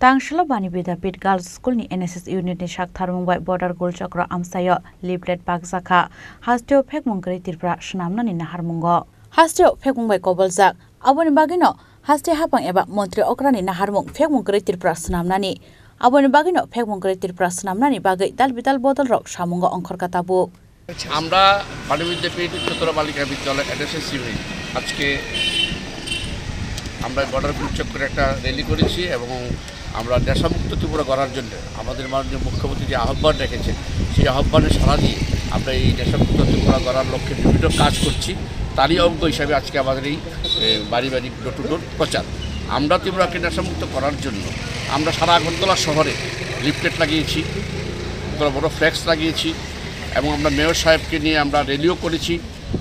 Tangshilo Bani Vidapit Girls School ni NSS unit ni Shakhtar Mumbai Border Gol Chakra Amsayo Leaflet Bagzaka Hasteo Phek Mungkari Tirpra Shnamna ni Nahar Mungo Hasteo Phek Mumbai Kobolzak Aboni Bagino Haste Hapang Eba Montri Okrani Nahar Mung Phek Mungkari Tirpra Shnamna ni Aboni Bagino Phek Mungkari Tirpra Shnamna ni Bagai Dal Bidal Bodol Rok Shamungo Onkor Katabu আমরা বানি বিদ্যাপীঠ উচ্চতর বালিকা বিদ্যালয় NSS unit আজকে আমরা border গল চক্রে একটা rally করেছি এবং আমরা নেশামুক্ত ত্রিপুরা করার জন্য আমাদের মাননীয় মুখ্যমন্ত্রী যে আহ্বান রেখেছেন সেই আহ্বানে সাড়া দিয়ে আমরা এই নেশামুক্ত ত্রিপুরা করার লক্ষ্যে বিভিন্ন কাজ করছি তারই অঙ্গ হিসাবে আজকে আমাদের এই বাড়ি বাড়ি ডোর টু ডোর প্রচার আমরা ত্রিপুরাকে নেশামুক্ত করার জন্য আমরা সারা আগরতলা শহরে লিফলেট লাগিয়েছি বড় ফ্লেক্স লাগিয়েছি এবং আমরা মেয়র সাহেবকে নিয়ে আমরা র্যালিও করেছি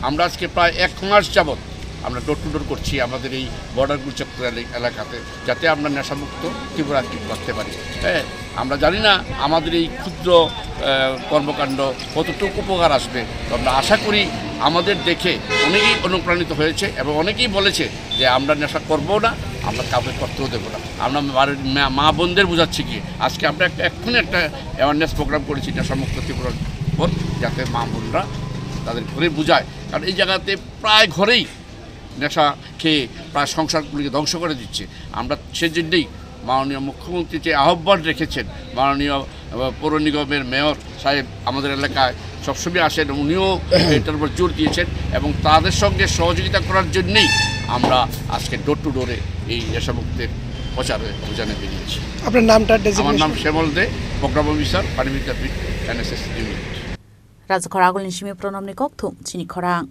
আমরা আজকে প্রায় 1 মাস যাবত আমরা ডোর টু ডোর করছি আমাদের এই বর্ডার গল চক্র এলাকাতে যাতে আমরা নেশামুক্ত ত্রিপুরা করতে পারি হ্যাঁ আমরা জানি না আমাদের এই ক্ষুদ্র কর্মকাণ্ড কতটুকু উপকার আসবে তো আমরা আশা করি আমাদের দেখে অনেকেই অনুপ্রাণিত হয়েছে এবং অনেকেই বলেছে যে আমরা নেশা করবো না আমরা কাউকে করতেও দেবো না আমরা মা বোনদের বোঝাচ্ছি কি আজকে আমরা এক্ষুনি একটা অ্যাওয়ারনেস প্রোগ্রাম করেছি নেশামুক্ত ত্রিপুরার যাতে মা বোনরা তাদের ঘরে বোঝায় কারণ এই জায়গাতে প্রায় ঘরেই নেশা খেয়ে প্রায় সংসারগুলিকে ধ্বংস করে দিচ্ছে আমরা সেজন্যই মাননীয় মুখ্যমন্ত্রী যে আহ্বান রেখেছেন মাননীয় পৌর নিগমের মেয়র সাহেব আমাদের এলাকায় সবসময় আসেন উনিও এটার উপর জোর দিয়েছেন এবং তাদের সঙ্গে সহযোগিতা করার জন্যেই আমরা আজকে ডোর টু ডোরে এই নেশামুক্তের অভিযানে বেরিয়েছি আপনার নামটা আমার নাম শ্যামল দে প্রোগ্রাম অফিসার বানি বিদ্যাপীঠ NSS unit Raja Khoragul ni Shimi Pronom ni Kokthum Chini Khorang